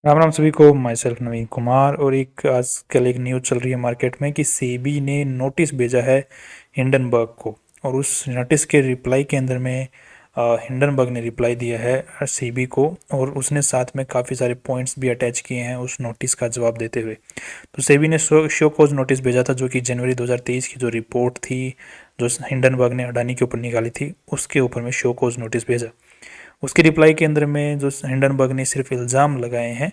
राम राम सभी को। My self नवीन कुमार। और एक आजकल एक न्यूज़ चल रही है मार्केट में कि सेबी ने नोटिस भेजा है हिंडनबर्ग को। और उस नोटिस के रिप्लाई के अंदर में हिंडनबर्ग ने रिप्लाई दिया है सेबी को। और उसने साथ में काफ़ी सारे पॉइंट्स भी अटैच किए हैं उस नोटिस का जवाब देते हुए। तो सेबी ने शो कोज नोटिस भेजा था, जो कि जनवरी 2023 की जो रिपोर्ट थी जो हिंडनबर्ग ने अडानी के ऊपर निकाली थी, उसके ऊपर में शो कोज नोटिस भेजा। उसके रिप्लाई के अंदर में जो हिंडनबर्ग ने सिर्फ इल्ज़ाम लगाए हैं,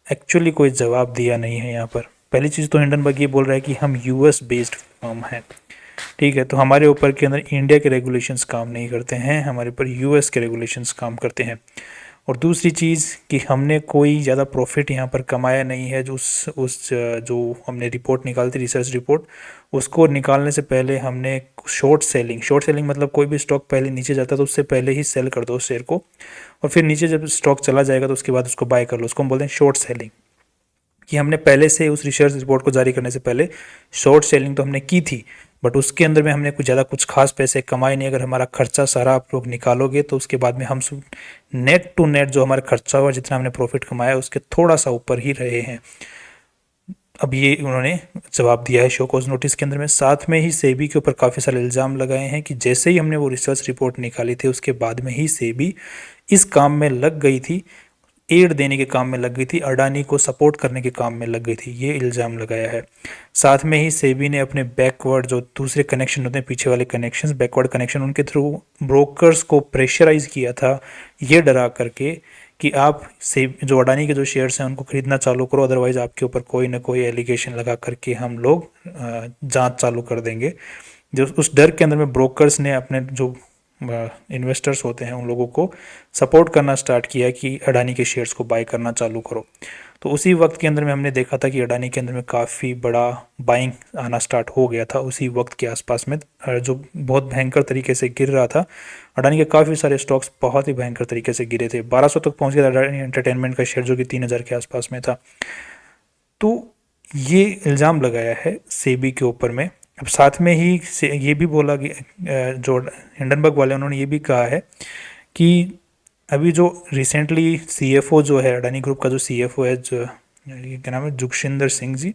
एक्चुअली कोई जवाब दिया नहीं है यहाँ पर। पहली चीज़ तो हिंडनबर्ग ये बोल रहा है कि हम यूएस बेस्ड फर्म हैं। ठीक है, तो हमारे ऊपर के अंदर इंडिया के रेगुलेशंस काम नहीं करते हैं, हमारे ऊपर यूएस के रेगुलेशंस काम करते हैं। और दूसरी चीज़ कि हमने कोई ज़्यादा प्रॉफिट यहाँ पर कमाया नहीं है। जो उस जो हमने रिपोर्ट निकाली थी, रिसर्च रिपोर्ट, उसको निकालने से पहले हमने शॉर्ट सेलिंग मतलब कोई भी स्टॉक पहले नीचे जाता है तो उससे पहले ही सेल कर दो उस शेयर को, और फिर नीचे जब स्टॉक चला जाएगा तो उसके बाद उसको बाय कर लो। उसको हम बोलते हैं शॉर्ट सेलिंग। कि हमने पहले से उस रिसर्च रिपोर्ट को जारी करने से पहले शॉर्ट सेलिंग तो हमने की थी, बट उसके अंदर में हमने कुछ ज़्यादा कुछ खास पैसे कमाए नहीं। अगर हमारा खर्चा सारा आप लोग निकालोगे तो उसके बाद में हम नेट टू नेट जो हमारा खर्चा हुआ, जितना हमने प्रॉफिट कमाया उसके थोड़ा सा ऊपर ही रहे हैं। अब ये उन्होंने जवाब दिया है शोकॉज नोटिस के अंदर में। साथ में ही सेबी के ऊपर काफ़ी सारे इल्ज़ाम लगाए हैं कि जैसे ही हमने वो रिसर्च रिपोर्ट निकाली थी उसके बाद में ही सेबी इस काम में लग गई थी, एड देने के काम में लग गई थी, अडानी को सपोर्ट करने के काम में लग गई थी, ये इल्ज़ाम लगाया है। साथ में ही सेबी ने अपने बैकवर्ड जो दूसरे कनेक्शन होते हैं, पीछे वाले कनेक्शंस, बैकवर्ड कनेक्शन, उनके थ्रू ब्रोकर्स को प्रेशराइज किया था, ये डरा करके कि आप से जो अडानी के जो शेयर्स हैं उनको खरीदना चालू करो, अदरवाइज आपके ऊपर कोई ना कोई एलिगेशन लगा करके हम लोग जांच चालू कर देंगे। जो उस डर के अंदर में ब्रोकर्स ने अपने जो इन्वेस्टर्स होते हैं उन लोगों को सपोर्ट करना स्टार्ट किया कि अडानी के शेयर्स को बाय करना चालू करो। तो उसी वक्त के अंदर में हमने देखा था कि अडानी के अंदर में काफ़ी बड़ा बाइंग आना स्टार्ट हो गया था उसी वक्त के आसपास में, जो बहुत भयंकर तरीके से गिर रहा था। अडानी के काफ़ी सारे स्टॉक्स बहुत ही भयंकर तरीके से गिरे थे, 1200 तक पहुंच गया था अडानी एंटरटेनमेंट का शेयर, जो कि 3000 के आसपास में था। तो ये इल्ज़ाम लगाया है सेबी के ऊपर में। अब साथ में ही से ये भी बोला कि जो हिंडनबर्ग वाले उन्होंने ये भी कहा है कि अभी जो रिसेंटली सीएफओ जो है अडानी ग्रुप का, जो सीएफओ है, जो ये क्या नाम है, जुगशिंदर सिंह जी,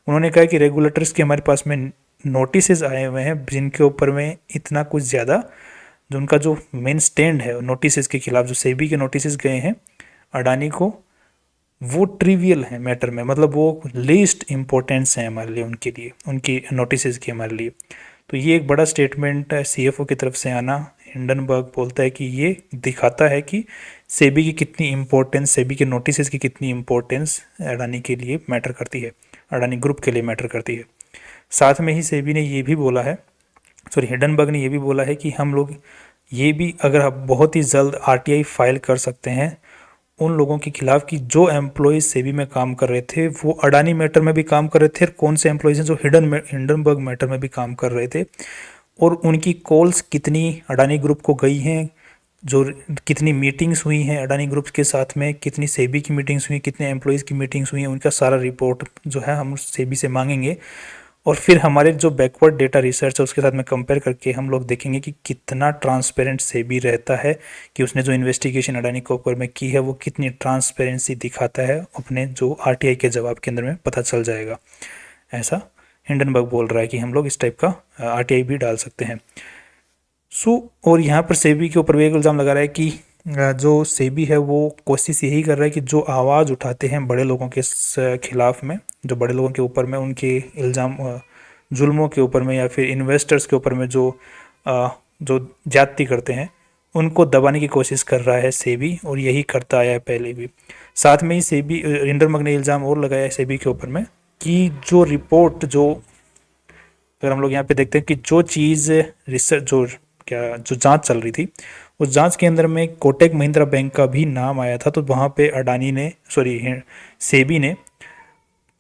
उन्होंने कहा कि रेगुलेटर्स के हमारे पास में नोटिस आए हुए हैं जिनके ऊपर में इतना कुछ ज़्यादा जो उनका जो मेन स्टैंड है नोटिस के खिलाफ, जो सेबी के नोटिस गए हैं अडानी को, वो ट्रिवियल है मैटर में, मतलब वो लीस्ट इम्पोर्टेंस है हमारे लिए, उनके लिए, उनकी नोटिस की हमारे लिए। तो ये एक बड़ा स्टेटमेंट है सीएफओ की तरफ से आना। हिंडनबर्ग बोलता है कि ये दिखाता है कि सेबी की कितनी इम्पोर्टेंस, सेबी के नोटिस की कितनी इम्पोर्टेंस अडानी के लिए मैटर करती है, अडानी ग्रुप के लिए मैटर करती है। साथ में ही सेबी ने ये भी बोला है, सॉरी हिंडनबर्ग ने ये भी बोला है कि हम लोग ये भी अगर आप बहुत ही जल्द आरटीआई फाइल कर सकते हैं उन लोगों के खिलाफ कि जो एम्प्लॉयज़ सेबी में काम कर रहे थे वो अडानी मैटर में भी काम कर रहे थे, और कौन से एम्प्लॉयज़ हैं जो हिंडनबर्ग मैटर में भी काम कर रहे थे, और उनकी कॉल्स कितनी अडानी ग्रुप को गई हैं, जो कितनी मीटिंग्स हुई हैं अडानी ग्रुप के साथ में, कितनी सेबी की मीटिंग्स हुई, कितने एम्प्लॉयज़ की मीटिंग्स हुई हैं, उनका सारा रिपोर्ट जो है हम सेबी से मांगेंगे। और फिर हमारे जो बैकवर्ड डेटा रिसर्च है उसके साथ में कंपेयर करके हम लोग देखेंगे कि कितना ट्रांसपेरेंट सेबी रहता है, कि उसने जो इन्वेस्टिगेशन अडानी के ऊपर में की है वो कितनी ट्रांसपेरेंसी दिखाता है, अपने जो आरटीआई के जवाब के अंदर में पता चल जाएगा। ऐसा हिंडनबर्ग बोल रहा है कि हम लोग इस टाइप का आरटीआई भी डाल सकते हैं। और यहाँ पर सेबी के ऊपर भी एक इल्ज़ाम लगा रहा है कि जो सेबी है वो कोशिश यही कर रहा है कि जो आवाज़ उठाते हैं बड़े लोगों के खिलाफ में, जो बड़े लोगों के ऊपर में उनके इल्ज़ाम जुल्मों के ऊपर में या फिर इन्वेस्टर्स के ऊपर में जो ज्यादती करते हैं, उनको दबाने की कोशिश कर रहा है सेबी, और यही करता आया है पहले भी। साथ में ही सेबी हिंडनबर्ग ने इल्ज़ाम और लगाया है सेबी के ऊपर में कि जो रिपोर्ट, जो अगर हम लोग यहाँ पे देखते हैं कि जो चीज़ रिसर्च जो जांच चल रही थी, उस जांच के अंदर में कोटक महिंद्रा बैंक का भी नाम आया था। तो वहाँ पे अडानी ने, सॉरी सेबी ने,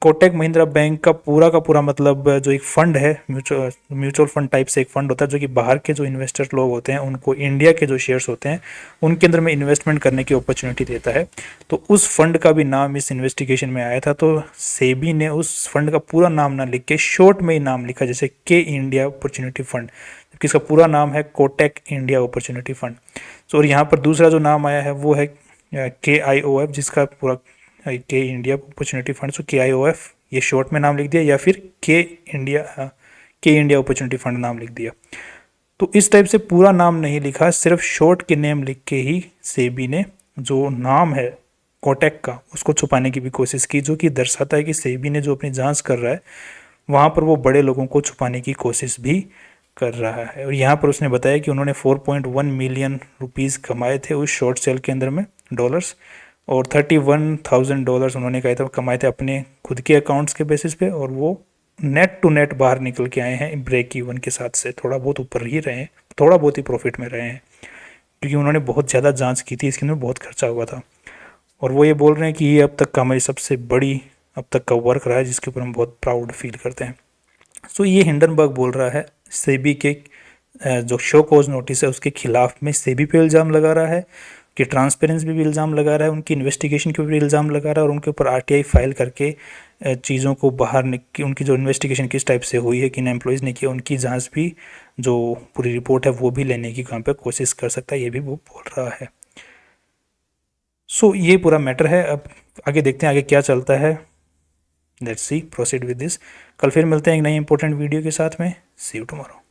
कोटक महिंद्रा बैंक का पूरा मतलब जो एक फंड है, म्यूचुअल फंड टाइप से एक फंड होता है, जो कि बाहर के जो इन्वेस्टर लोग होते हैं उनको इंडिया के जो शेयर्स होते हैं उनके अंदर में इन्वेस्टमेंट करने की अपॉर्चुनिटी देता है। तो उस फंड का भी नाम इस इन्वेस्टिगेशन में आया था। तो सेबी ने उस फंड का पूरा नाम ना लिख के शॉर्ट में ही नाम लिखा, जैसे के इंडिया अपॉर्चुनिटी फंड, जबकि इसका पूरा नाम है कोटक इंडिया अपॉर्चुनिटी फंड। और यहाँ पर दूसरा जो नाम आया है वो है KIOF, जिसका पूरा के इंडिया अपॉर्चुनिटी फंड, सो KIOF ये शॉर्ट में नाम लिख दिया, या फिर के इंडिया अपॉर्चुनिटी फंड नाम लिख दिया। तो इस टाइप से पूरा नाम नहीं लिखा, सिर्फ शॉर्ट के नेम लिख के ही सेबी ने जो नाम है कोटक का उसको छुपाने की भी कोशिश की, जो कि दर्शाता है कि सेबी ने जो अपनी जांच कर रहा है वहाँ पर वो बड़े लोगों को छुपाने की कोशिश भी कर रहा है। और यहाँ पर उसने बताया कि उन्होंने 4.1 मिलियन रुपीज़ कमाए थे उस शॉर्ट सेल के अंदर में, डॉलर्स, और $31,000 उन्होंने कहा था कमाए थे अपने खुद के अकाउंट्स के बेसिस पे, और वो नेट टू नेट बाहर निकल के आए हैं ब्रेक इवन के साथ से, थोड़ा बहुत ऊपर ही रहे हैं, थोड़ा बहुत ही प्रॉफिट में रहे हैं, क्योंकि उन्होंने बहुत ज़्यादा जांच की थी, इसके अंदर बहुत खर्चा हुआ था। और वो ये बोल रहे हैं कि ये अब तक का हमारी सबसे बड़ी अब तक का वर्क रहा है, जिसके ऊपर हम बहुत प्राउड फील करते हैं। सो ये हिंडनबर्ग बोल रहा है सेबी के जो शो कॉज नोटिस है उसके खिलाफ में सेबी पे इल्ज़ाम लगा रहा है, कि ट्रांसपेरेंसी पे भी इल्ज़ाम लगा रहा है, उनकी इन्वेस्टिगेशन के ऊपर इल्ज़ाम लगा रहा है, और उनके ऊपर RTI फाइल करके चीज़ों को बाहर उनकी जो इन्वेस्टिगेशन किस टाइप से हुई है, किन एम्प्लॉयज़ ने किया, उनकी जांच भी जो पूरी रिपोर्ट है वो भी लेने की काम पे कोशिश कर सकता है, ये भी वो बोल रहा है। सो ये पूरा मैटर है। अब आगे देखते हैं आगे क्या चलता है। Let's see proceed with this. कल फिर मिलते हैं एक नई इंपॉर्टेंट वीडियो के साथ में। सी यू टुमारो।